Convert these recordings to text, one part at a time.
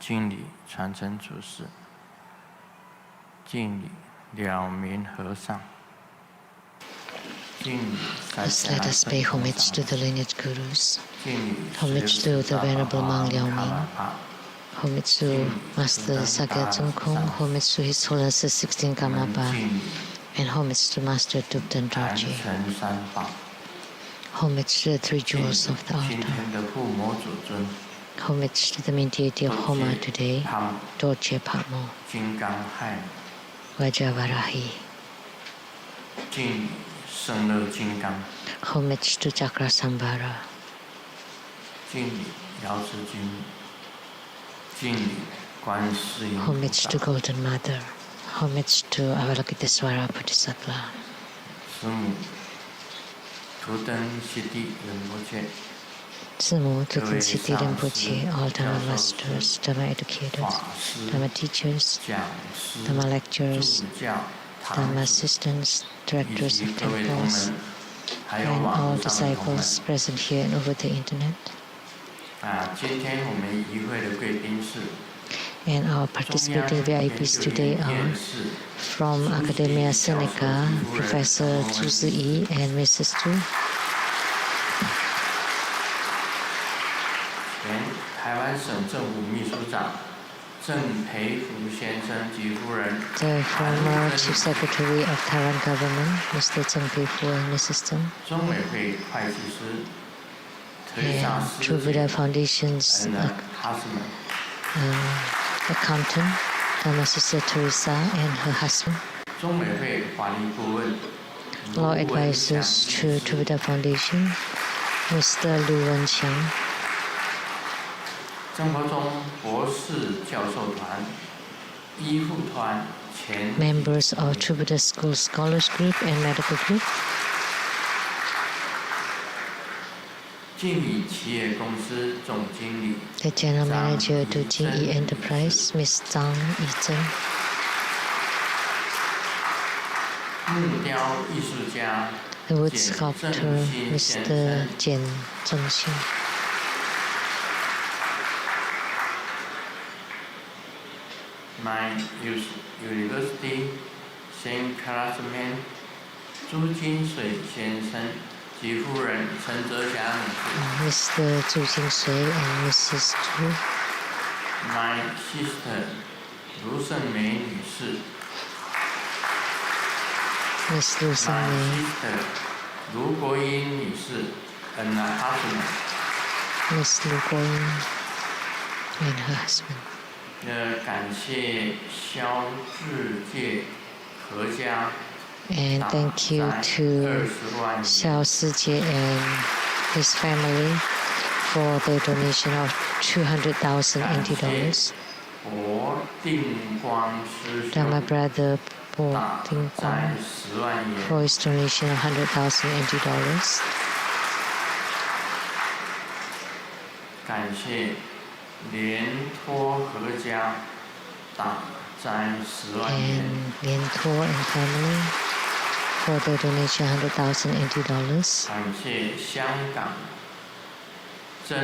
敬礼传承祖师，敬礼了明和尚，敬礼First, let us pay homage to the lineage gurus, homage to the Venerable Mang Liao Ming, homage to Master Sakya Tsongkhong, homage to His Holiness 16 Karmapa, and homage to Master Thubten Dorje. Homage to the three jewels of the altar. Homage to the main deity of Homa today, Dorje Pamo, Vajravarahi. Homage to Chakra Sambhara. Homage to Golden Mother. Homage to Avalokitesvara Bodhisattva. Sumu Tutan Siddhi Rinpoche, all Dharma masters, Dharma educators, Dharma teachers, Dharma lecturers, Dharma assistants, directors of temples, and all disciples present here and over the internet. And our participating VIPs today are from Academia Sinica, Professor Zhu Ziyi and Mrs. Zhu. The former Chief Secretary of Taiwan Government, Mr. Zheng Peifu and Mrs. Zheng. And True Buddha Foundation's accountant, Dharma Sister Teresa and her husband. Law advisors to True Buddha Foundation, Mr. Lu Wenxiang. Members of True Buddha School Scholars Group and Medical Group. The General Manager to Jingyi Enterprise, Ms. Zhang Yizhen. The wood sculptor, Mr. Jian Zhengxin. My university same classmate 朱金水先生及夫人陈泽霞女士。Mr. Zhu Jingsui and Mrs. Zhu. My sister 卢胜梅女士。Miss Lu Seng My Mei. sister 卢国英女士 and her husband. Miss Lu Guoyin and her husband. 感谢肖志介何家。And thank you to Xiao Sijie and his family for their donation of 200,000 NT dollars. And my brother Bo Ding Guang for his donation of 100,000 NT dollars. 感谢连托合家打斋10万元。And Lien Tuo and family for their donation 100,000 NT dollars. 感谢香港曾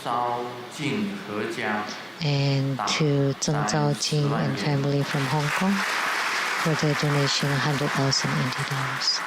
昭敬合家。And to Zheng Zhaojing and family from Hong Kong for their donation 100,000 NT dollars.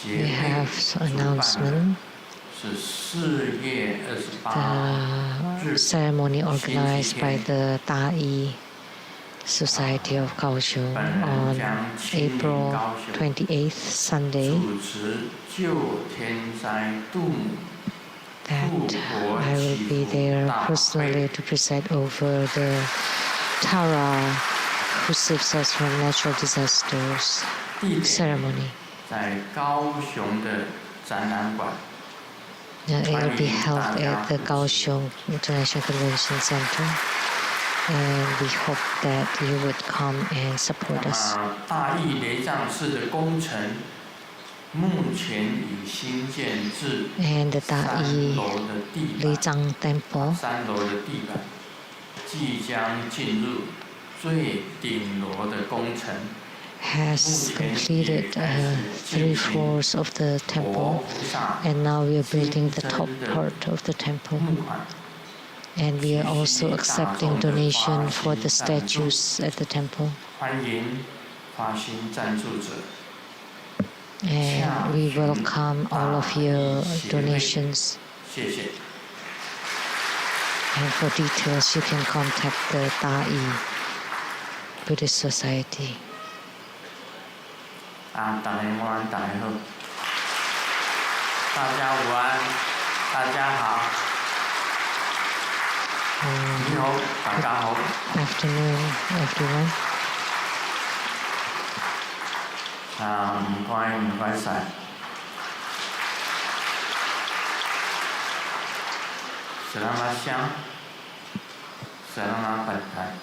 We have an announcement. The ceremony organized by the Tai Society of Kaohsiung on April 28th, Sunday, that I will be there personally to preside over the Tara who saves us from natural disasters ceremony. It will be held at the Kaohsiung International Convention Center, and we hope that you would come and support us. And the Tai Li Zhang Temple has completed 3 floors of the temple, and now we are building the top part of the temple. And we are also accepting donation for the statues at the temple. And we welcome all of your donations. And for details, you can contact the Tai Buddhist Society. 大家午安，大家好，大家午安，大家好，你好，大家好。Good afternoon, everyone. 唔該晒。Selamat siang, selamat pagi.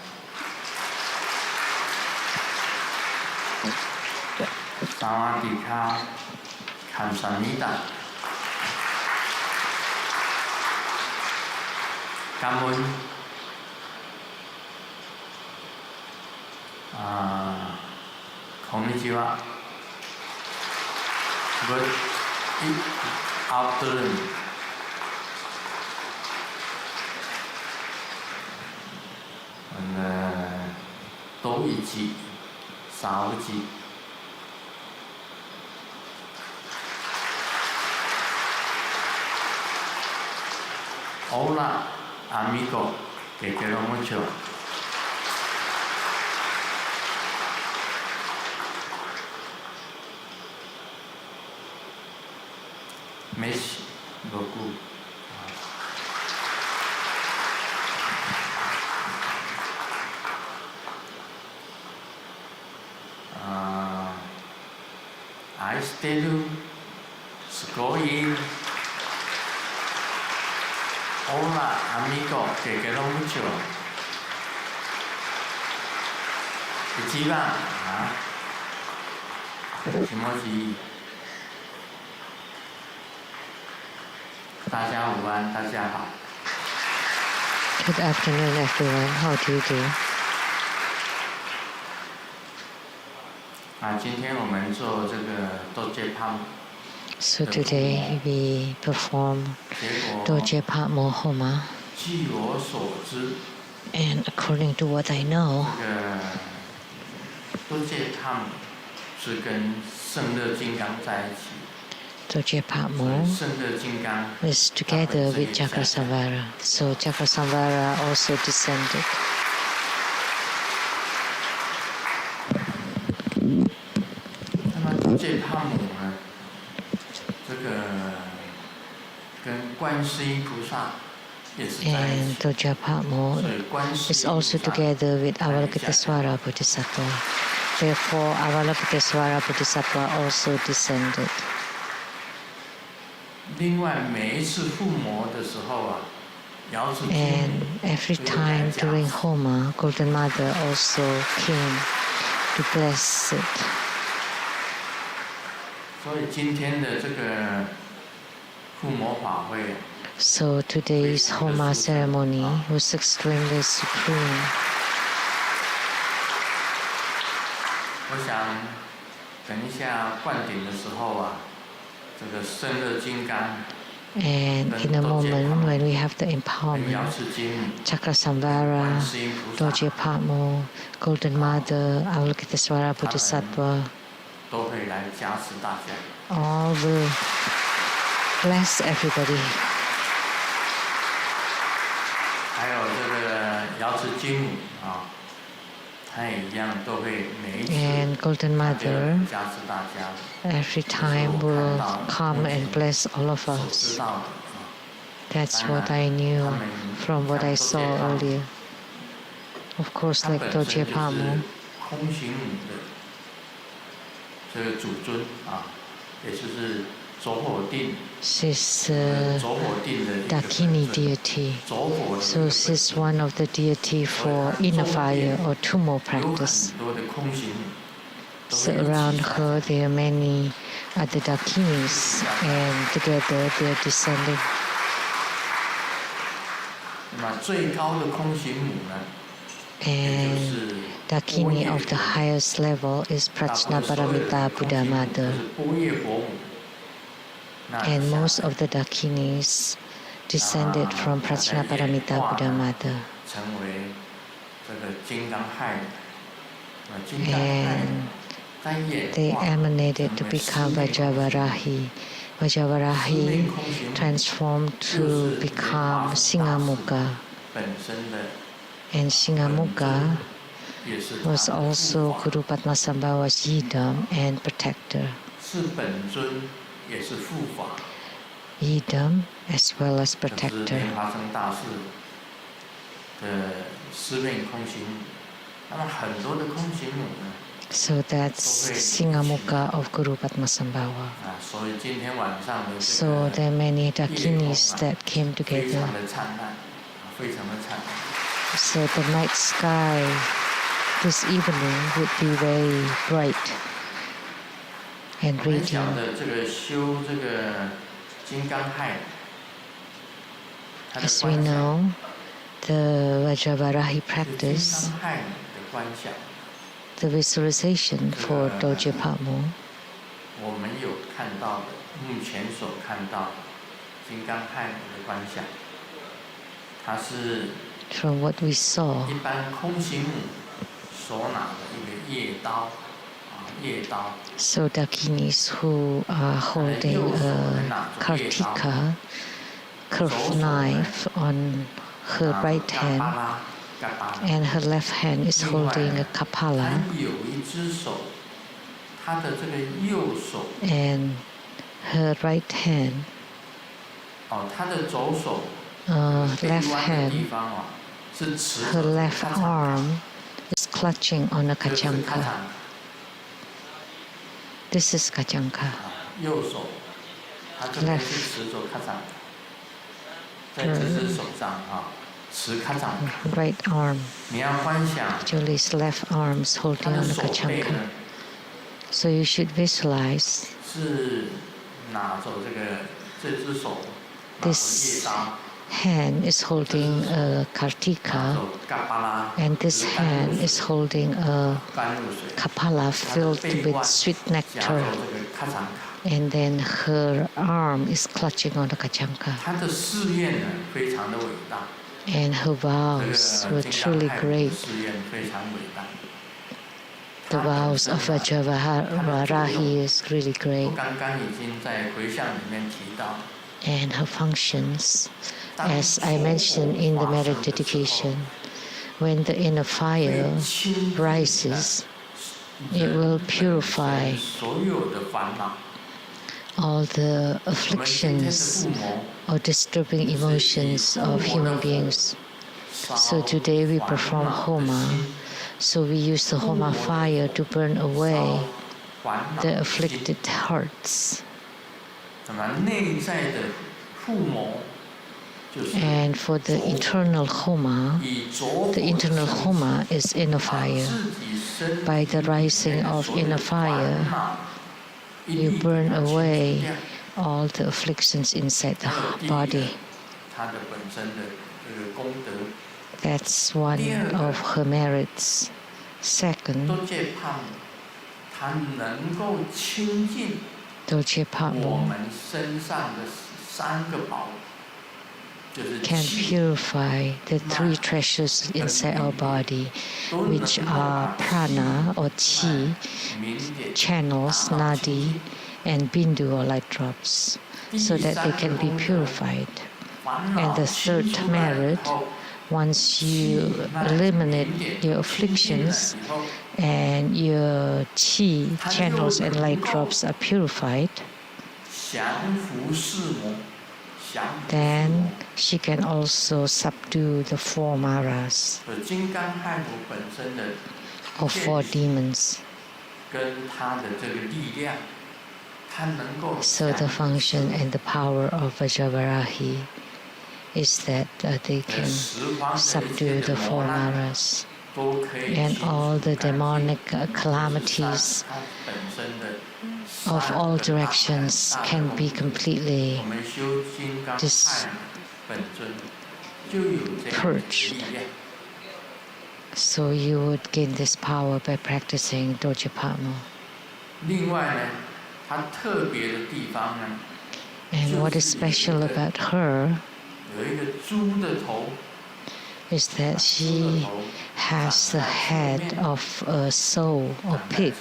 Sawadika, kamsahamnida. Cảm ơn. Konnichiwa. Good afternoon. Tối chị, sáu chị. Hola, amigo, te quiero mucho. Merci beaucoup. I still scrolling. Hola, amigo, te quiero mucho. 一番気持ちいい。大家午安，大家好。Good afternoon, everyone. How do you do? 今天我们做这个Doje Pam。So today we perform Doje Pam Homa. 据我所知 And according to what I know, 这个Doje Pam 是跟圣乐金刚在一起。Doje Pam is together with Chakrasamvara. So Chakrasamvara also descended. 那么Doje Pam呢，这个跟观世音菩萨也是在一起。And Doje Pam is also together with Avalokitesvara Bodhisattva. Therefore, Avalokitesvara Bodhisattva also descended. 另外，每一次附魔的时候啊， And every time during Homa, Golden Mother also came to bless it. 所以今天的这个附魔法会 So today's Homa ceremony was extremely supreme. 我想等一下灌顶的时候啊，这个圣乐金刚 And in a moment when we have the empowerment, Chakrasamvara, Doje Pamo, Golden Mother, Avalokitesvara Bodhisattva, 都会来加持大家。 all will bless everybody. 还有这个瑶池金母啊，她也一样都会每一次 And Golden Mother 加持大家。 every time will come and bless all of 知 us. 道的 That's what I knew from what I saw earlier. Of course, 她 like 本身就 Doje 是 Pamo, 空行母的这个主尊啊，也就是走火定。 she's 走火定的一个 Dakini 本尊 deity. 走火的 So she's one of the deity for inner fire or Tummo 有 practice. 很多的空行母， So around her there are many other Dakinis, and together they are descending. And Dakini of the highest level is Prajnaparamita Buddha Mother. And most of the Dakinis descended from Prajnaparamita Buddha Mother. And they emanated to become Vajavarahi. Vajavarahi transformed to become Singamukha. And Singamukha was also Guru Padmasambhava's yidam and protector. Yidam as well as protector. So that's Singamukha of Guru Padmasambhava. So there are many Dakinis that came together. So the night sky this evening would be very bright and radiant. As we know, the Vajravarahi practice, the visualization for Dorje Patmo, from what we saw, so Dakinis who are holding a kartika, curved knife on her right hand, and her left hand is holding a kapala, and her right hand, left hand, her left arm is clutching on a kachanka. This is kachanka. Left right arm. Julie's left arm is holding on the kachanka. So you should visualize this hand is holding a kartika, and this hand is holding a kapala filled with sweet nectar, and then her arm is clutching on the kachanka. And her vows were truly great. The vows of Vajravarahi is really great. And her functions, as I mentioned in the merit dedication, when the inner fire rises, it will purify all the afflictions or disturbing emotions of human beings. So today we perform Homa. So we use the Homa fire to burn away the afflicted hearts. And for the internal Homa is inner fire. By the rising of inner fire, you burn away all the afflictions inside the body. That's one of her merits. Second, Dorje Patmo can purify the three treasures inside our body, which are prana or chi, channels, nadi, and bindu or light drops, so that they can be purified. And the third merit, once you eliminate your afflictions and your chi, channels, and light drops are purified, then she can also subdue the four maras or four demons. So the function and the power of Vajravarahi is that they can subdue the four maras. and all the demonic calamities of all directions can be completely purged. So you would gain this power by practicing Dojapamo. And what is special about her is that she has the head of a sow or pig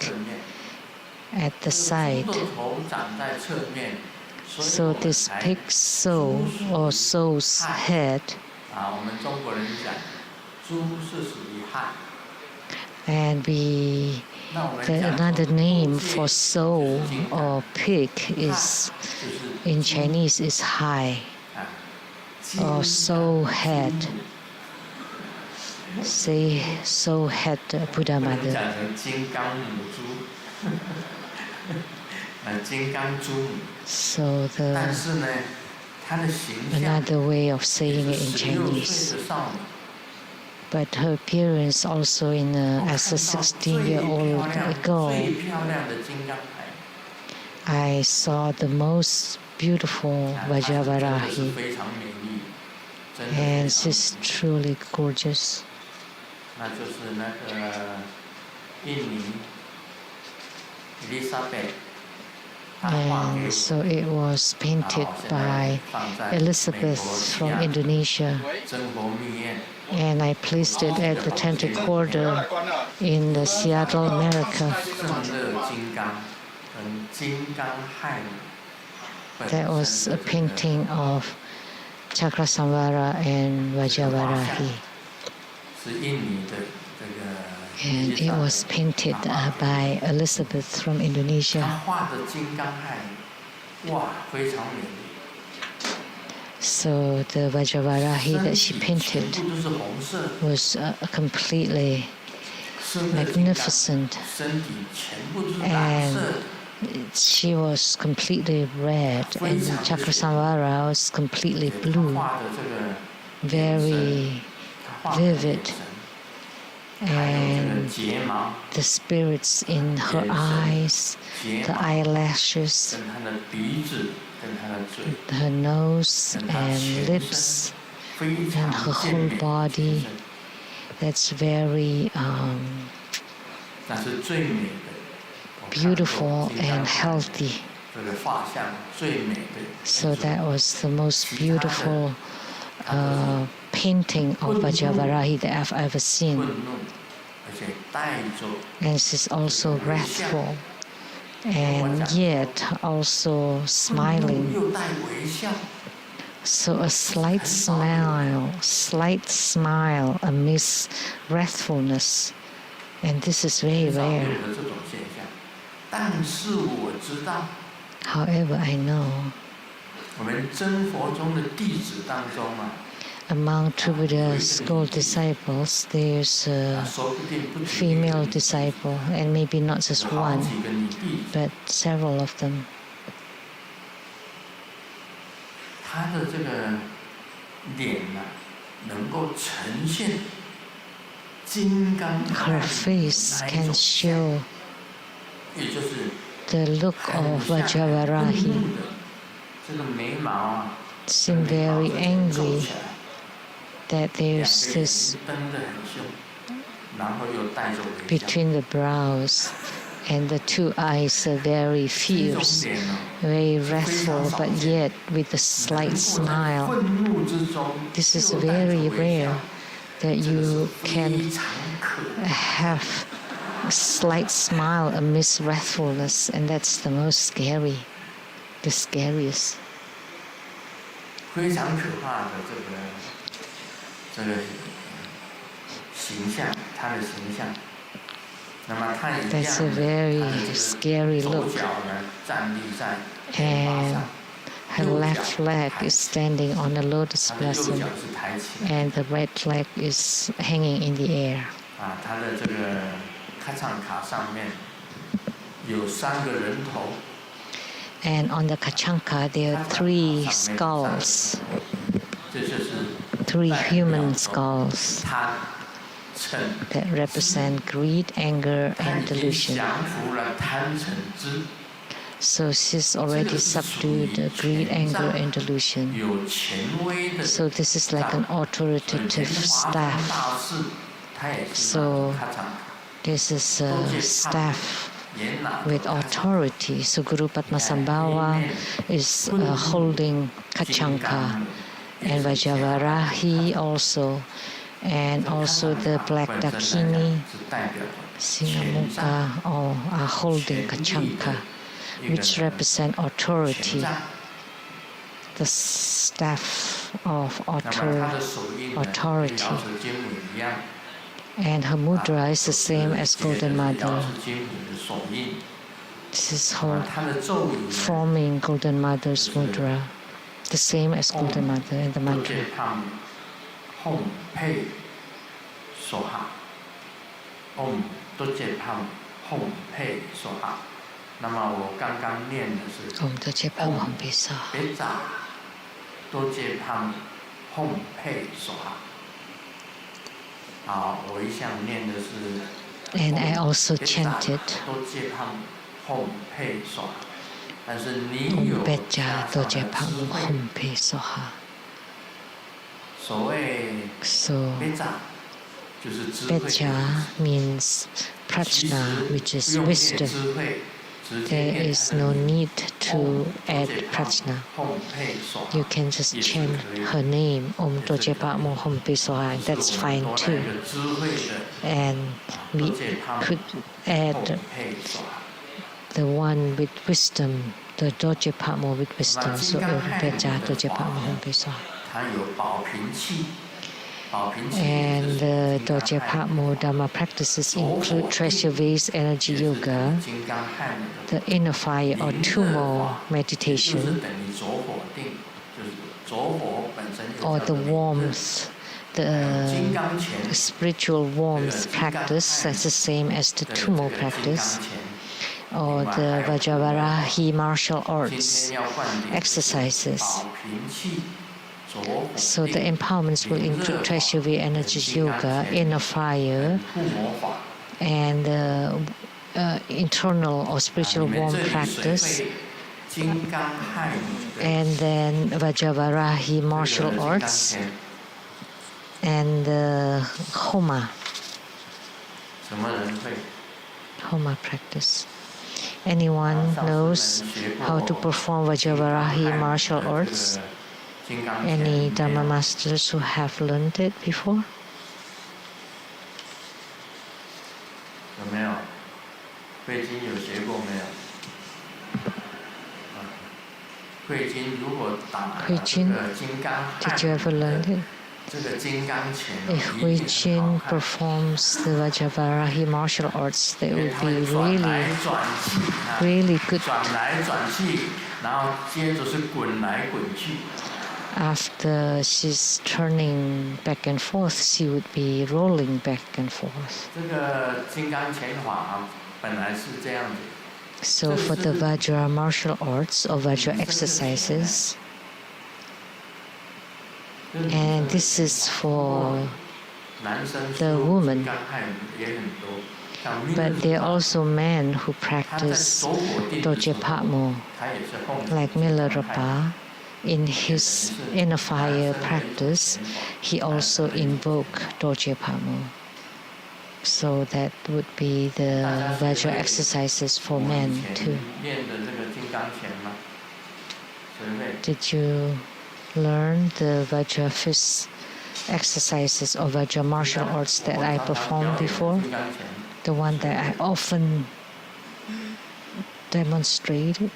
at the side. So this pig's sow or sow's head, and another name for sow or pig is in Chinese is hai or sow head. Say sow head, Buddha Mother. So another way of saying it in Chinese. But her appearance also as a 16-year-old girl, I saw the most beautiful Vajravarahi, and she's truly gorgeous. And so it was painted by Elizabeth from Indonesia, and I placed it at the Tantric Quarter in Seattle, America. That was a painting of Chakrasamvara and Vajravarahi. And it was painted by Elizabeth from Indonesia. So the Vajravarahi that she painted was completely magnificent, and she was completely red, and Chakrasamvara was completely blue, very vivid. And the spirits in her eyes, the eyelashes, her nose and lips, and her whole body, that's very beautiful and healthy. So that was the most beautiful painting of Vajravarahi that I've ever seen. And she's also wrathful and yet also smiling. So a slight smile amidst wrathfulness, and this is very rare. However, I know among True Buddha's gold disciples, there's a female disciple, and maybe not just one, but several of them. Her face can show the look of Vajravarahi. Seem very angry, that there's this between the brows, and the two eyes are very fierce, very wrathful, but yet with a slight smile. This is very rare, that you can have a slight smile amidst wrathfulness, and that's the most scary, the scariest. That's a very scary look. And her left leg is standing on a lotus blossom, and the right leg is hanging in the air. And on the Kachanka there are 3 skulls, 3 human skulls. that represent greed, anger, and delusion. So she's already subdued the greed, anger, and delusion. So this is like an authoritative staff. So this is a staff with authority. So Guru Padmasambhava is holding Kachanka, and Vajravarahi also, and also the Black Dakini, Singamuka, all are holding Kachanka, which represent authority, the staff of authority. And her mudra is the same as Golden Mother. This is her forming Golden Mother's mudra, the same as Golden Mother in the mantra. Om Toche Pam Hom Pi Soha. And I also chanted Om Pecha Toche Pam Hom Pi Soha. So Pecha means prajna, which is wisdom. There is no need to add prajna. You can just chant her name, Om Toche Pam Hom Pi Soha, and that's fine too. And we could add the one with wisdom, the Toche Pam with wisdom, so Om Pecha Toche Pam Hom Pi Soha. And the Dorje Patmo Dhamma practices include treasure vase energy yoga, the inner fire or tumo meditation, or the warmth, the spiritual warmth practice, that's the same as the tumo practice, or the Vajravarahi martial arts exercises. So the empowerments will include treasure vase energy yoga, inner fire, and internal or spiritual warm practice, and then Vajravarahi martial arts, and Homa practice. Anyone knows how to perform Vajravarahi martial arts? Any Dhamma masters who have learned it before? Huijin, did you ever learn it? If Huijin performs the Vajravarahi martial arts, they will be really, really good. After she's turning back and forth, she would be rolling back and forth. So for the Vajra martial arts or Vajra exercises, and this is for the woman, but there are also men who practice Dorje Patmo, like Milarepa. In his inner fire practice, he also invoked Dorje Patmo. So that would be the Vajra exercises for men too. Did you learn the Vajra fist exercises or Vajra martial arts that I performed before? The one that I often demonstrated?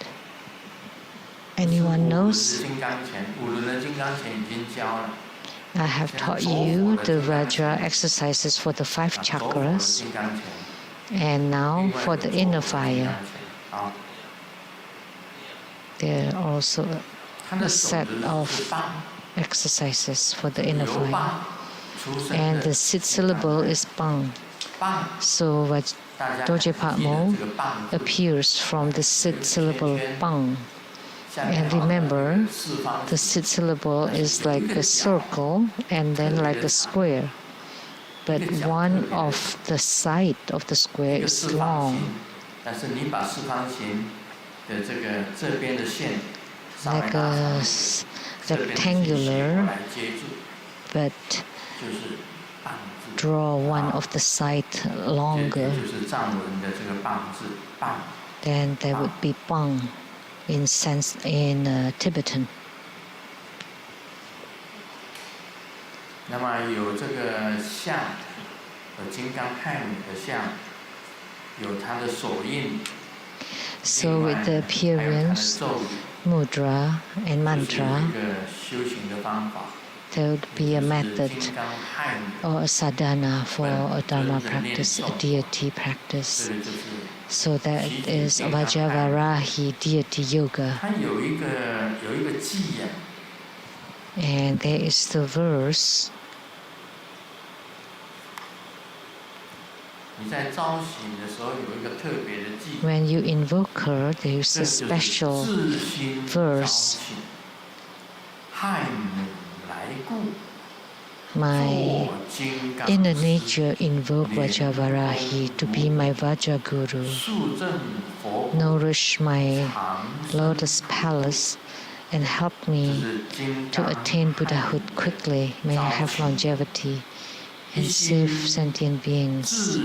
Anyone knows? I have taught you the Vajra exercises for the 5 chakras, and now for the inner fire. There are also a set of exercises for the inner fire. And the 6th syllable is Pang. So Dorje Patmo appears from the 6th syllable Pang. And remember, the 6th syllable is like a circle and then like a square. but one of the side of the square is long. Like a rectangular, but draw one of the side longer, then there would be bang in Tibetan. 那么有这个像，有金刚泰姆的像，有它的手印。So with the appearance, mudra and mantra, there would be a method or a sadhana for a dharma practice, a deity practice. So that is Vajravarahi deity yoga. And there is the verse. When you invoke her, there is a special verse. My inner nature invoke Vajravarahi to be my Vajra Guru. Nourish my lotus palace and help me to attain Buddhahood quickly. May I have longevity and save sentient beings.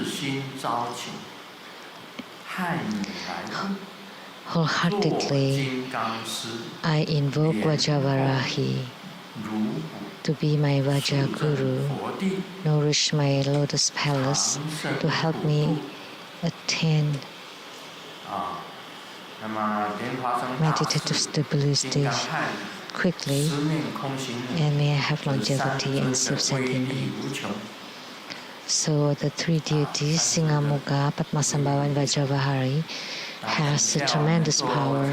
Wholeheartedly, I invoke Vajravarahi to be my Vajra Guru, nourish my lotus palace to help me attain meditative stability quickly, and may I have longevity and save sentient beings. So the three deities, Singamukha, Padmasambhava and Vajravarahi, has a tremendous power.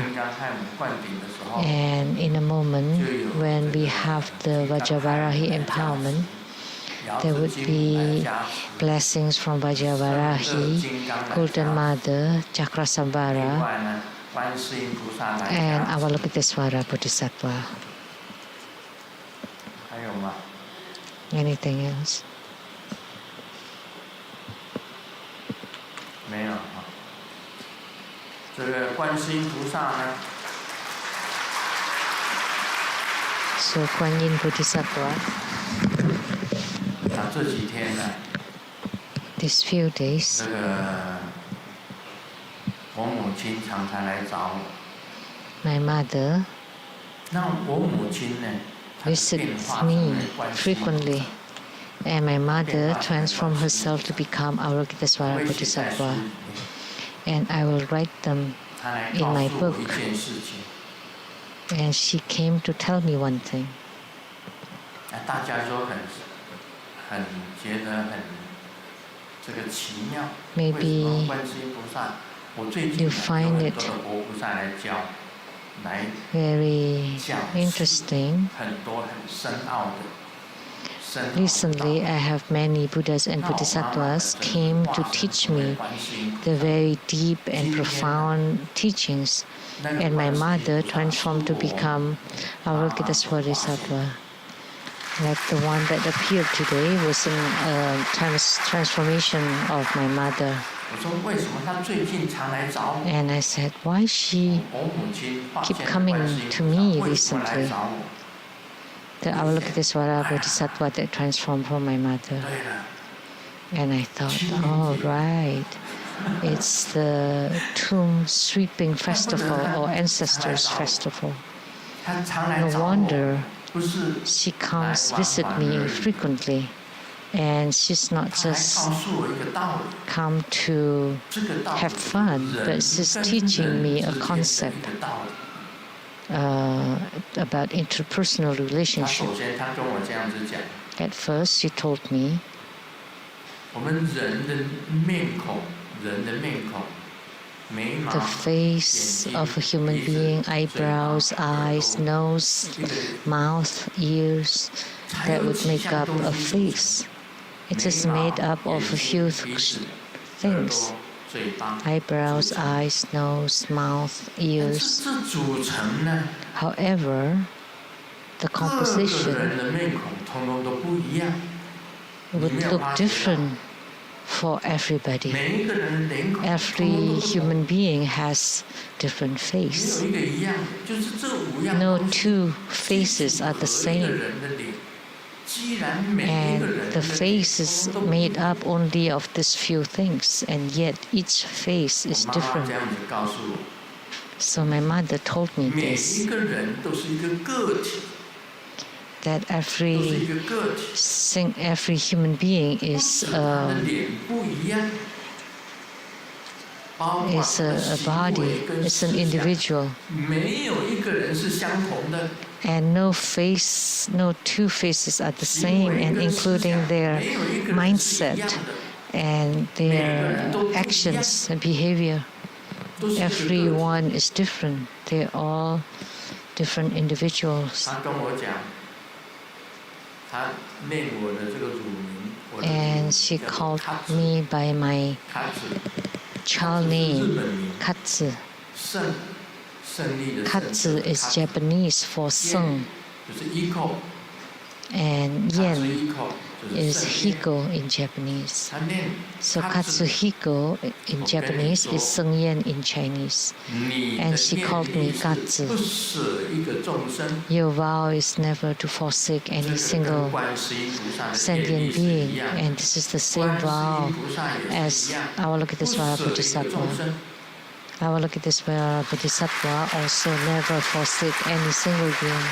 And in a moment when we have the Vajravarahi empowerment, there would be blessings from Vajravarahi, Golden Mother, Chakrasambhara, and Avalokitesvara Bodhisattva. Anything else? 没有。这个观世音菩萨呢 So Kuan Yin Bodhisattva, 他这几天呢 these few days, 这个我母亲常常来找我。 my mother 那我母亲呢 visits me frequently, and my mother transformed herself to become Avalokitesvara Bodhisattva, and I will write them in my book. And she came to tell me one thing. 大家都很觉得很这个奇妙。 Maybe 为什么观世音菩萨？我最近 you find 有 it 很多的活菩萨来教，来 very 讲 interesting. 很多很深奥的。 Recently, I have many Buddhas and Bodhisattvas came to teach me the very deep and profound teachings, and my mother transformed to become Avalokitesvara Bodhisattva. Like the one that appeared today was a transformation of my mother. And I said, why she keep coming to me recently? The Avalokitesvara Bodhisattva that transformed from my mother. And I thought, oh, right. It's the tomb sweeping festival or ancestors festival. No wonder she comes visit me frequently. And she's not just come to have fun, but she's teaching me a concept about interpersonal relationship. At first, she told me, the face of a human being, eyebrows, eyes, nose, mouth, ears, that would make up a face. It is made up of a few things. Eyebrows, eyes, nose, mouth, ears. However, the composition would look different for everybody. Every human being has different face. No two faces are the same. And the face is made up only of these few things, and yet each face is different. So my mother told me this, that every human being is a body, is an individual. And no two faces are the same, and including their mindset and their actions and behavior. Everyone is different. They're all different individuals. And she called me by my child name, Katsu. Katsu is Japanese for Seng, and Yen is Hiko in Japanese. So Katsuhiko in Japanese is Seng Yen in Chinese. And she called me Katsu. Your vow is never to forsake any single sentient being, and this is the same vow as Avalokitesvara Bodhisattva. Avalokitesvara Bodhisattva also never forsake any single being.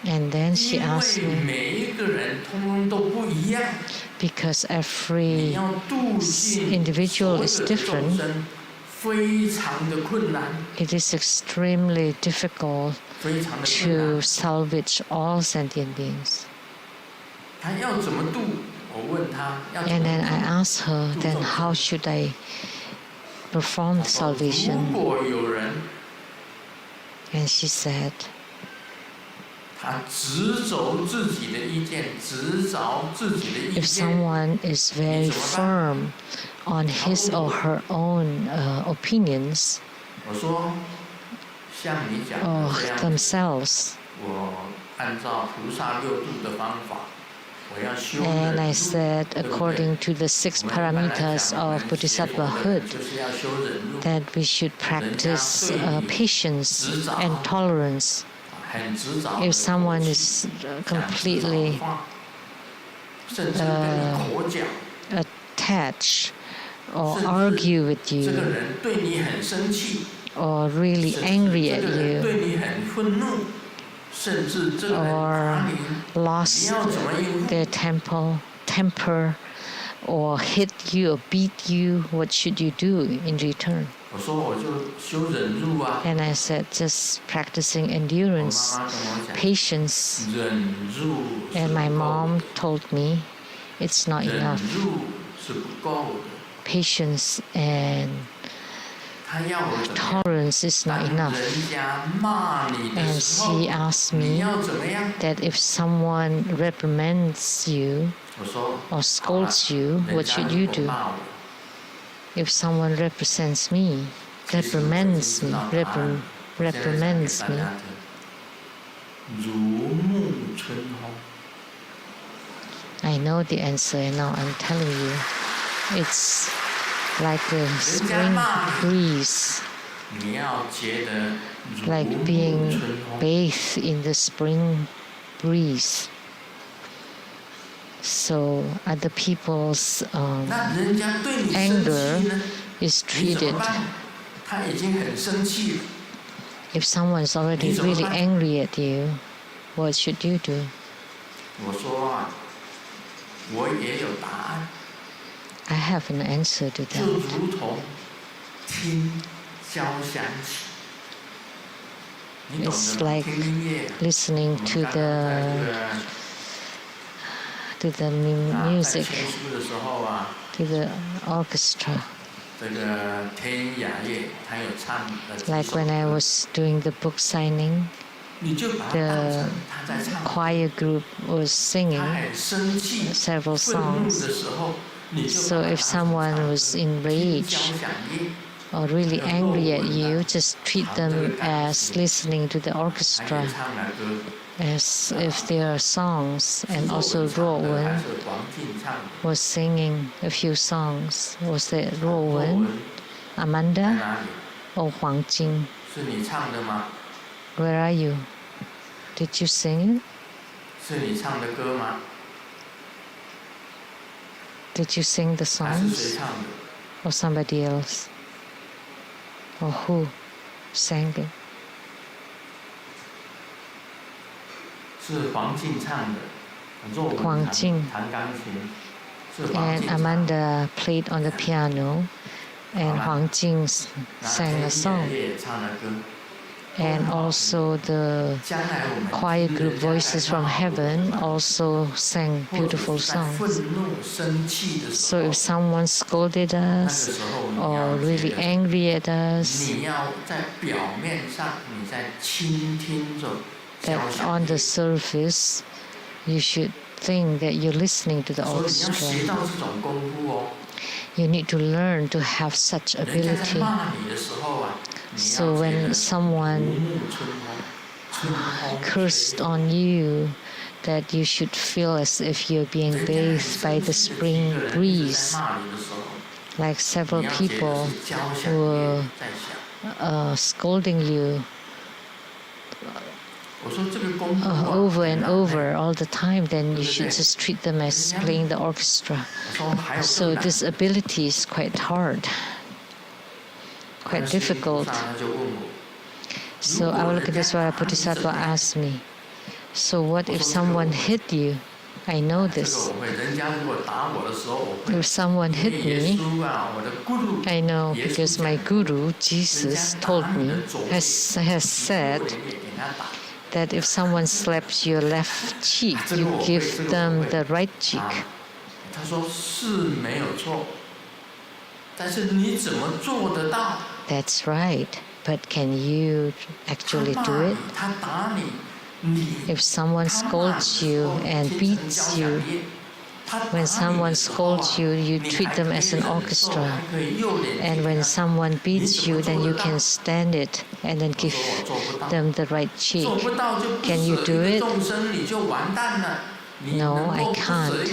And then she asked me, because every individual is different, it is extremely difficult to salvage all sentient beings. And then I asked her, then how should I perform the salvation? And she said, if someone is very firm on his or her own opinions or themselves, and I said, according to the 6 paramitas of Bodhisattvahood, that we should practice patience and tolerance. If someone is completely attached or argue with you or really angry at you or lost their temper or hit you or beat you, what should you do in return? And I said, just practicing endurance, patience. And my mom told me, it's not enough. Patience and tolerance is not enough. And she asked me that if someone reprimands you or scolds you, what should you do? If someone reprimands me, I know the answer, and now I'm telling you. It's like a spring breeze, like being bathed in the spring breeze. So other people's anger is treated. If someone is already really angry at you, what should you do? I have an answer to that. It's like listening to the music, to the orchestra. Like when I was doing the book signing, the choir group was singing several songs. So if someone was enraged or really angry at you, just treat them as listening to the orchestra, as if they are songs. And also Ruo Wen was singing a few songs. Was it Ruo Wen, Amanda, or Huang Jing? Where are you? Did you sing it? Did you sing the songs? Or somebody else? Or who sang it? Huang Jing. And Amanda played on the piano, and Huang Jing sang a song. And also the choir group Voices from Heaven also sang beautiful songs. So if someone scolded us or really angry at us, that on the surface you should think that you're listening to the orchestra. You need to learn to have such ability. So when someone cursed on you, that you should feel as if you're being bathed by the spring breeze, like several people were scolding you over and over all the time, then you should just treat them as playing the orchestra. So this ability is quite hard, quite difficult. So Avalokitesvara Bodhisattva asked me, so what if someone hit you? I know this. If someone hit me, I know because my guru, Jesus, told me, has said that if someone slaps your left cheek, you give them the right cheek. That's right, but can you actually do it? If someone scolds you and beats you, when someone scolds you, you treat them as an orchestra. And when someone beats you, then you can stand it and then give them the right cheek. Can you do it? No, I can't.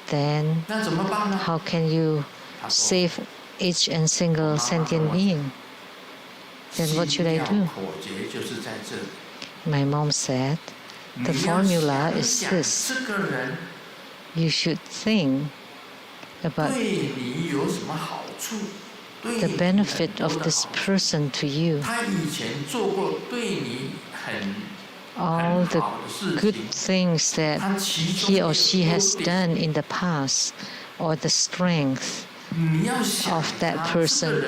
Then how can you save each and single sentient being? Then what should I do? My mom said, the formula is this. You should think about the benefit of this person to you. All the good things that he or she has done in the past, or the strength of that person.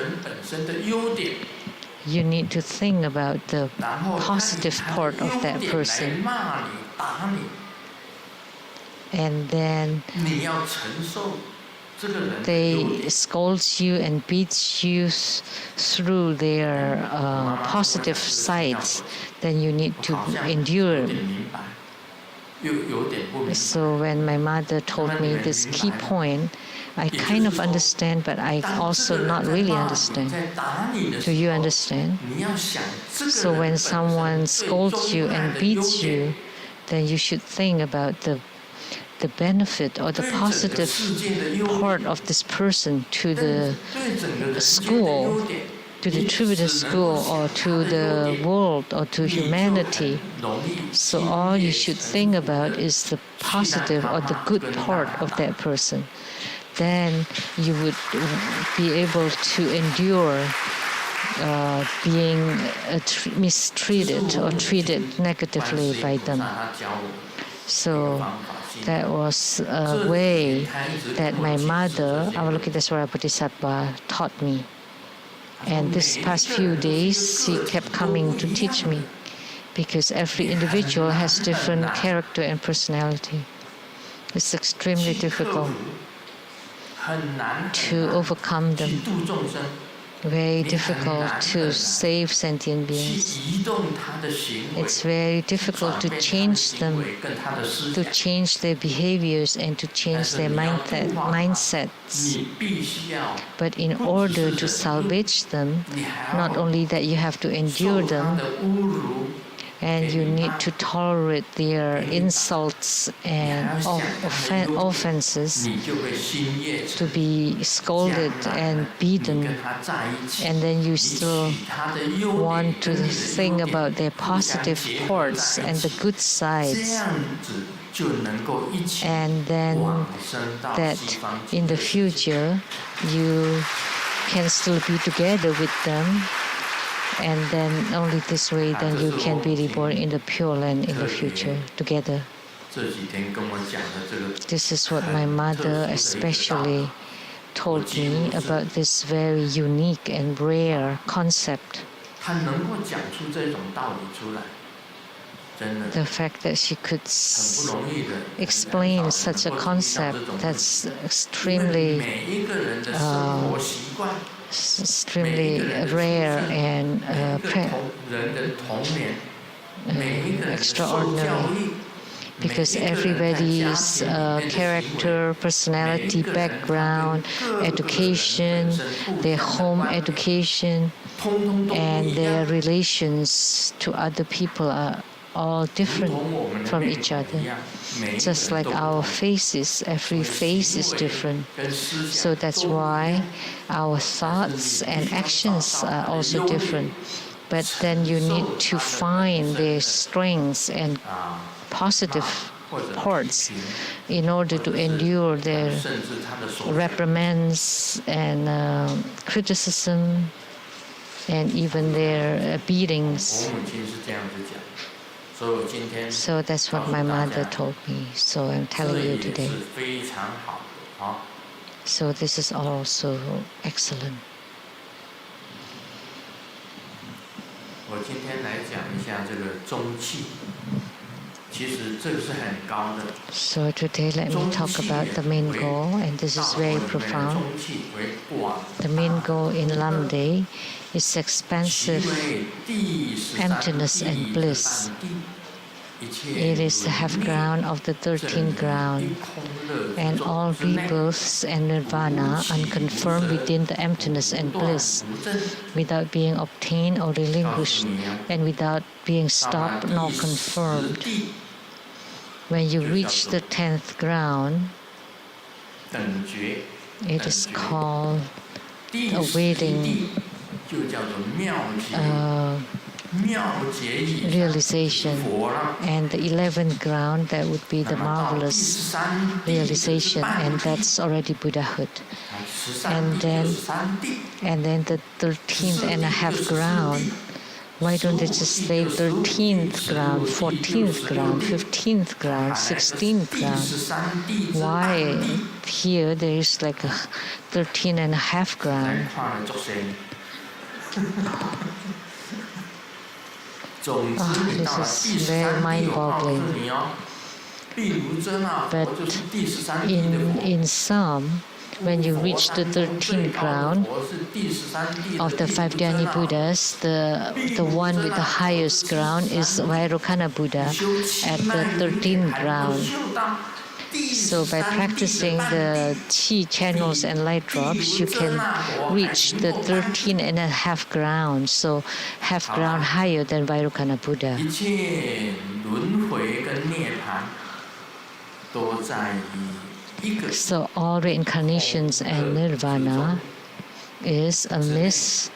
You need to think about the positive part of that person. And then they scold you and beat you through their positive sides, then you need to endure. So when my mother told me this key point, I kind of understand, but I also not really understand. Do you understand? So when someone scolds you and beats you, then you should think about the benefit or the positive part of this person to the school, to the Triveda school, or to the world, or to humanity. So all you should think about is the positive or the good part of that person. Then you would be able to endure being mistreated or treated negatively by them. So that was a way that my mother, Avalokitesvara Bodhisattva, taught me. And this past few days, she kept coming to teach me, because every individual has different character and personality. It's extremely difficult to overcome them. very difficult to save sentient beings. It's very difficult to change them, to change their behaviors and to change their mindsets. But in order to salvage them, not only that you have to endure them, and you need to tolerate their insults and offenses, to be scolded and beaten, and then you still want to think about their positive parts and the good sides, and then that in the future you can still be together with them, and then only this way then you can be reborn in the Pure Land in the future together. This is what my mother especially told me about this very unique and rare concept. The fact that she could explain such a concept that's extremely rare and extraordinary, because everybody's character, personality, background, education, their home education, and their relations to other people are all different from each other. Just like our faces, every face is different. So that's why our thoughts and actions are also different. But then you need to find their strengths and positive parts in order to endure their reprimands and criticism and even their beatings. So that's what my mother told me. So I'm telling you today. So this is also excellent. So today let me talk about the main goal, and this is very profound. The main goal in Lamdre is expansive emptiness and bliss. It is the half ground of the 13th ground, and all rebirths and nirvana unconfirmed within the emptiness and bliss, without being obtained or relinquished, and without being stopped nor confirmed. When you reach the 10th ground, it is called awaiting realization, and the 11th ground, that would be the marvelous realization, and that's already Buddhahood. And then the 13th and a half ground, why don't they just say 13th ground, 14th ground, 15th ground, 16th ground? Why here there is like a 13 and a half ground? This is very mind-boggling. But in some, when you reach the 13th ground of the 5 Dhyani Buddhas, the one with the highest ground is Vairocana Buddha at the 13th ground. So by practicing the chi channels and light drops, you can reach the 13 and a half ground, so half ground higher than Vairocana Buddha. So all reincarnations and nirvana is amidst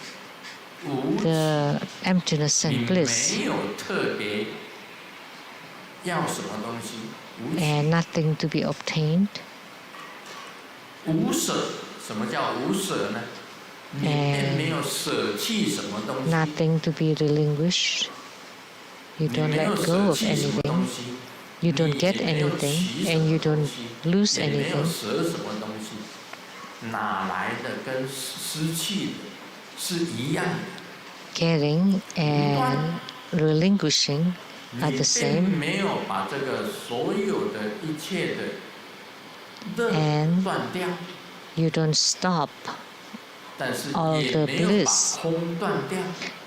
the emptiness and bliss, and nothing to be obtained, and nothing to be relinquished. You don't let go of anything, you don't get anything, and you don't lose anything. Getting and relinquishing are the same, and you don't stop all the bliss,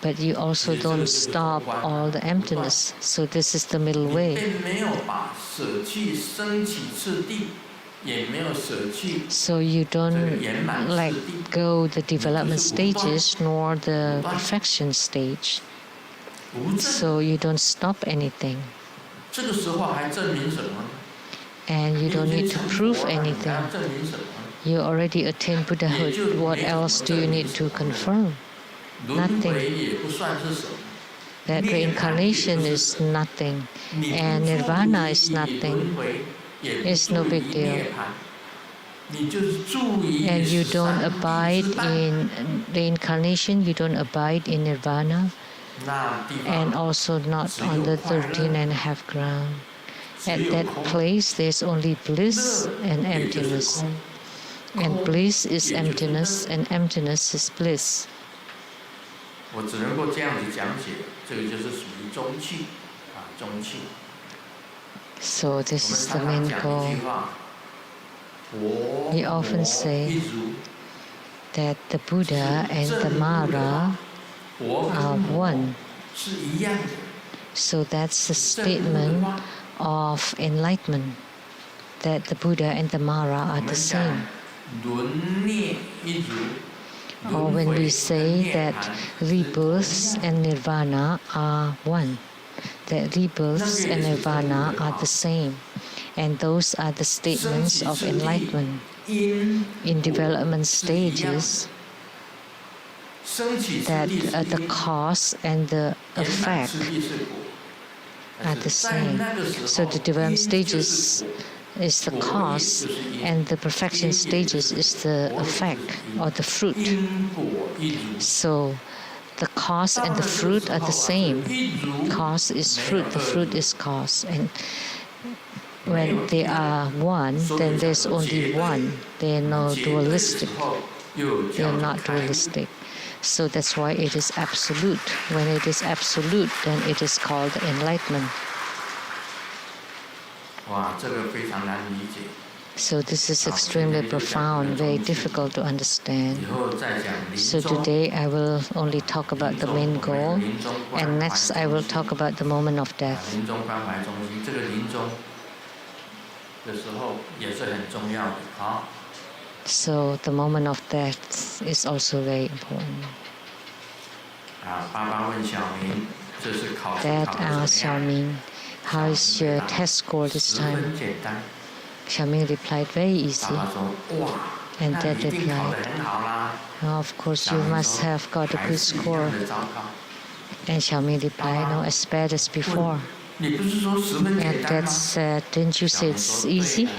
but you also don't stop all the emptiness. So this is the middle way. So you don't let go the development stages nor the perfection stage. So you don't stop anything. And you don't need to prove anything. You already attained Buddhahood. What else do you need to confirm? Nothing. That reincarnation is nothing. And nirvana is nothing. It's no big deal. And you don't abide in reincarnation, you don't abide in nirvana, and also not on the 13.5 ground. At that place, there's only bliss and emptiness. And bliss is emptiness, and emptiness is bliss. So this is the main goal. We often say that the Buddha and the Mara are one. So that's the statement of enlightenment, that the Buddha and the Mara are the same. Or when we say that rebirths and nirvana are one, that rebirths and nirvana are the same. And those are the statements of enlightenment. In development stages, that the cause and the effect are the same. So the development stages is the cause, and the perfection stages is the effect or the fruit. So the cause and the fruit are the same. Cause is fruit, the fruit is cause. And when they are one, then there's only one. They are no dualistic. They are not dualistic. So that's why it is absolute. When it is absolute, then it is called enlightenment. So this is extremely profound, very difficult to understand. So today I will only talk about the main goal, and next I will talk about the moment of death. So the moment of death is also very important. Dad asked Xiaoming, how is your test score this time? Xiaoming replied, very easy. And Dad replied, oh, of course you must have got a good score. And Xiaoming replied, no, as bad as before. And Dad said, didn't you say it's easy?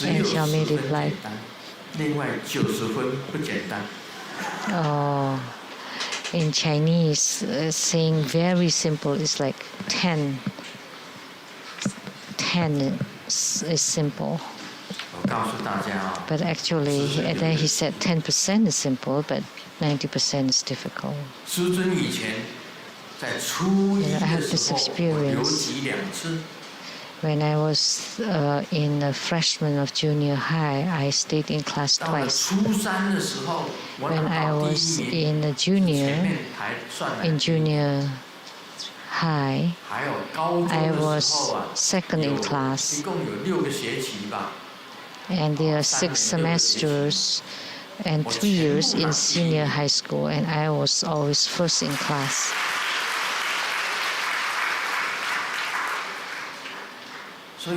And Xiaoming replied, oh, in Chinese, saying very simple is like 10. 10 is simple. But actually, and then he said 10% is simple, but 90% is difficult. I have this experience. When I was in a freshman of junior high, I stayed in class twice. When I was in junior high, I was second in class. And there are 6 semesters and 3 years in senior high school, and I was always first in class. So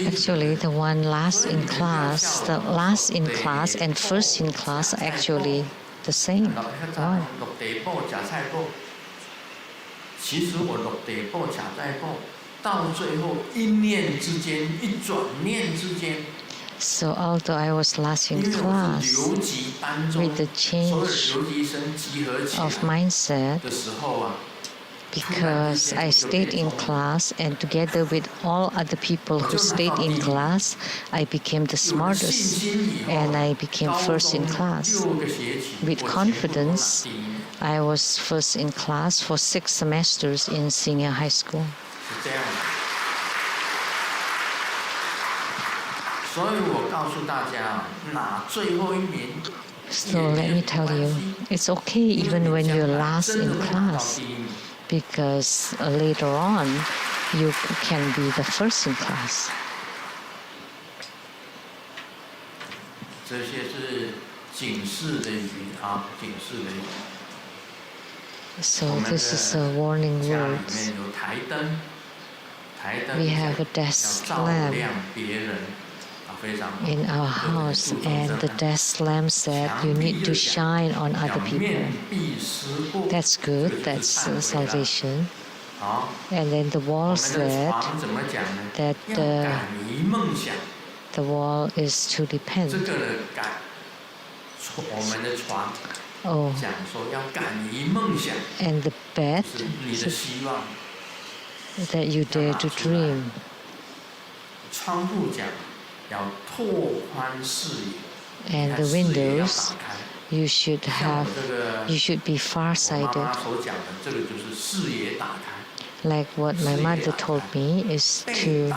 actually the one last in class, the last in class and first in class are actually the same. Wow. So although I was last in class, with the change of mindset, because I stayed in class and together with all other people who stayed in class, I became the smartest and I became first in class. With confidence, I was first in class for 6 semesters in senior high school. 这样的。所以我告诉大家，拿最后一名。So let me tell you, it's okay even when you're last in class, because later on you can be the first in class. 这些是警示的语啊，警示的语。So this is a warning word. We have a desk lamp in our house, and the desk lamp said you need to shine on other people. That's good, that's salvation. And then the wall said that the wall is to repent. Oh. And the bed that you dare to dream. And the windows, you should be far-sighted. Like what my mother told me is to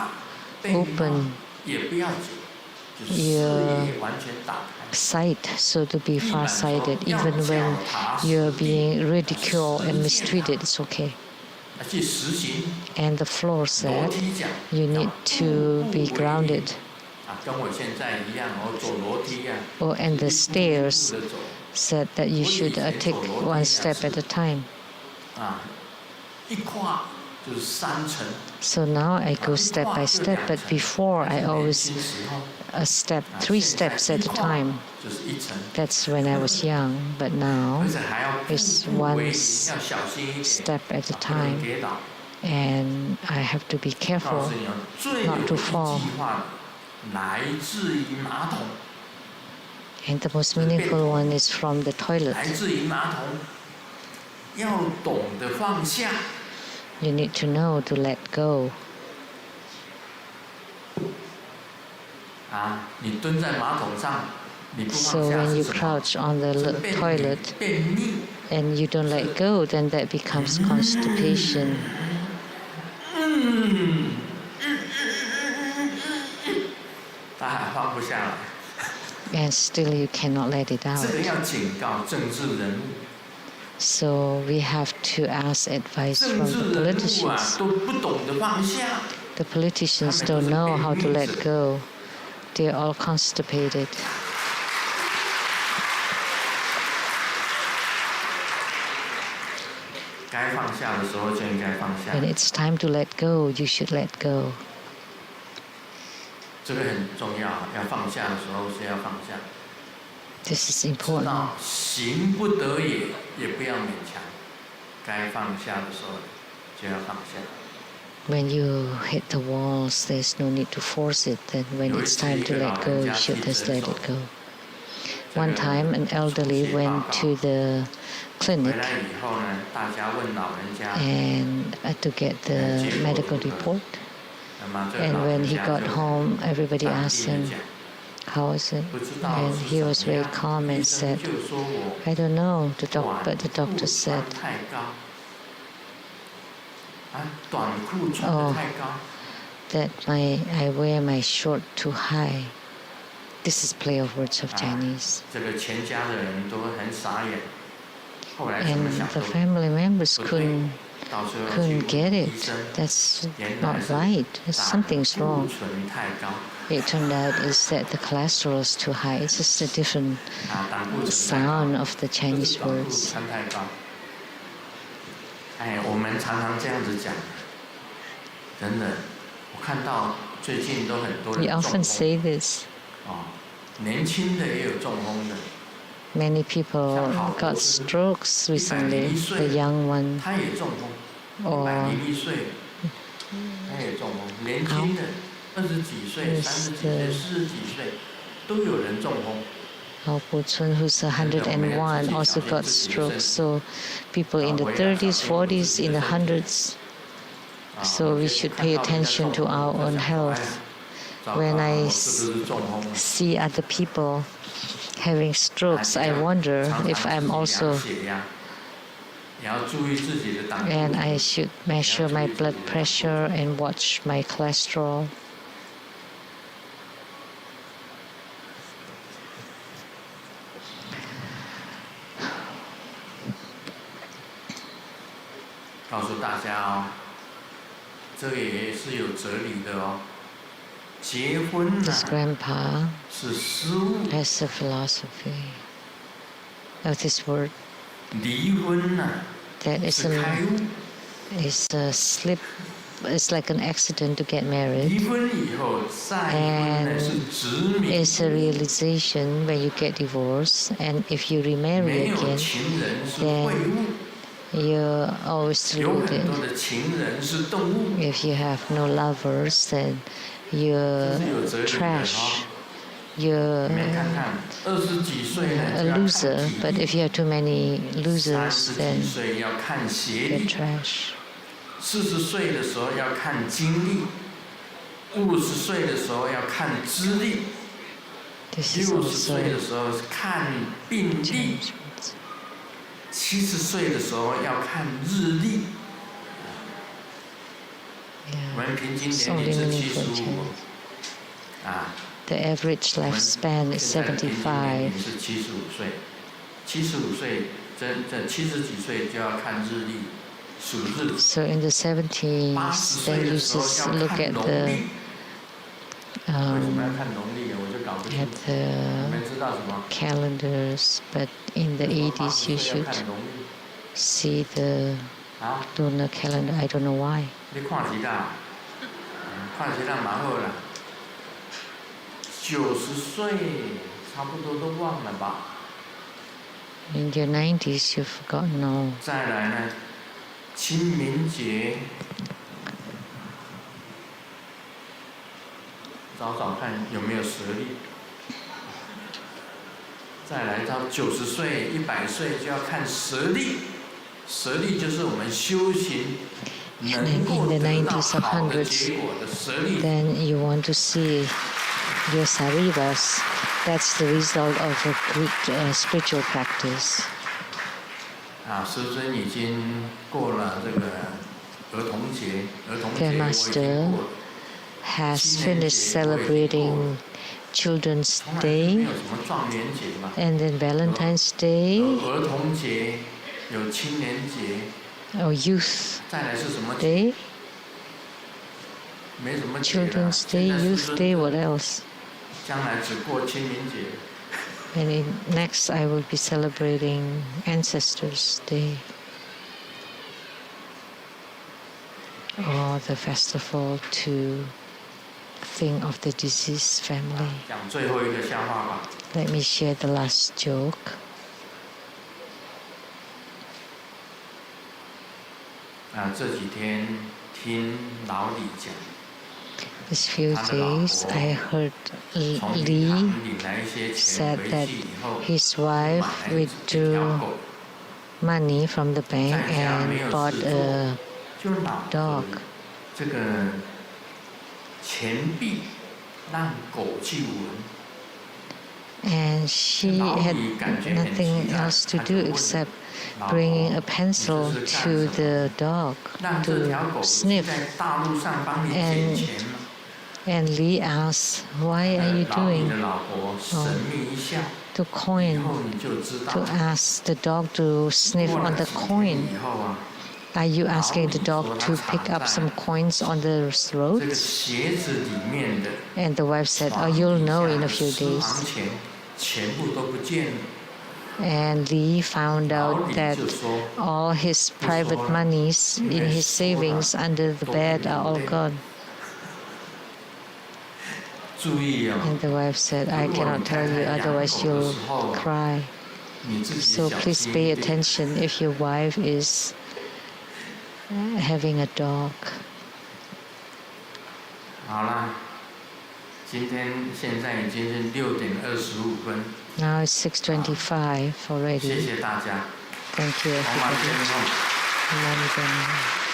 open your sight, so to be far-sighted. Even when you're being ridiculed and mistreated, it's okay. And the floor said you need to be grounded. Oh, and the stairs said that you should take one step at a time. So now I go step by step, but before I always step 3 steps at a time. That's when I was young, but now it's 1 step at a time, and I have to be careful not to fall. And the most meaningful one is from the toilet. You need to know to let go. So when you crouch on the toilet and you don't let go, then that becomes constipation. And still you cannot let it out. So we have to ask advice from the politicians. The politicians don't know how to let go. They're all constipated. When it's time to let go, you should let go. This is important. When you hit the walls, there's no need to force it. Then when it's time to let go, you should just let it go. One time, an elderly went to the clinic and to get the medical report. And when he got home, everybody asked him, "How is it?" And he was very calm and said, "I don't know, but the doctor said, that I wear my short too high." This is play of words of Chinese. And the family members couldn't get it. That's not right. Something's wrong. It turned out is that the cholesterol is too high. It's just a different sound of the Chinese words. We often say this. Many people got strokes recently, the young one. Or Ao Pu-chun, who's 101, also got strokes. So people in the 30s, 40s, in the hundreds. So we should pay attention to our own health. When I see other people having strokes, I wonder if I'm also And I should measure my blood pressure and watch my cholesterol. This grandpa has a philosophy of this word that is a slip. It's like an accident to get married, and it's a realization when you get divorced. And if you remarry again, then you're always deluded. If you have no lovers, then you're trash. You're a loser. But if you have too many losers, then you're trash. 40岁的时候要看经历，50岁的时候要看资历，60岁的时候看病历，70岁的时候要看日历。我们平均年龄是75啊。The average lifespan is 75. 是75岁，75岁这70几岁就要看日历。 So in the 70s, then you just look at the calendars, but in the 80s you should see the lunar calendar. I don't know why. In your 90s, you've forgotten all. 清明节，找找看有没有蛇历。再来到90岁、100岁就要看蛇历，蛇历就是我们修行能够得到好的结果的蛇历。Then you want to see your sarivas. That's the result of a good spiritual practice. 师尊已经过了这个儿童节，The Master has finished celebrating Children's Day, and then Valentine's Day, 儿童节有青年节， or Youth 再来是什么 Day? 没什么节了。 Children's Day, Youth Day, what else? 将来只过清明节。 And next I will be celebrating Ancestors' Day, or the festival to think of the deceased family. 讲最后一个笑话吧。 Let me share the last joke. 这几天听老李讲。 These few days, I heard Lee said that his wife withdrew money from the bank and bought a dog. 这个钱币让狗去闻。 And she had nothing else to do except bringing a pencil to the dog to sniff. And Lee asked, "Why are you doing?" To coin, to ask the dog to sniff on the coin. Are you asking the dog to pick up some coins on the road? And the wife said, "Oh, you'll know in a few days." And Lee found out that all his private monies in his savings under the bed are all gone. And the wife said, "I cannot tell you, otherwise you'll cry. So please pay attention if your wife is having a dog." 好了，现在已经是6点25分。 Now it's 6:25 already. 谢谢大家。 Thank you. 我们见后。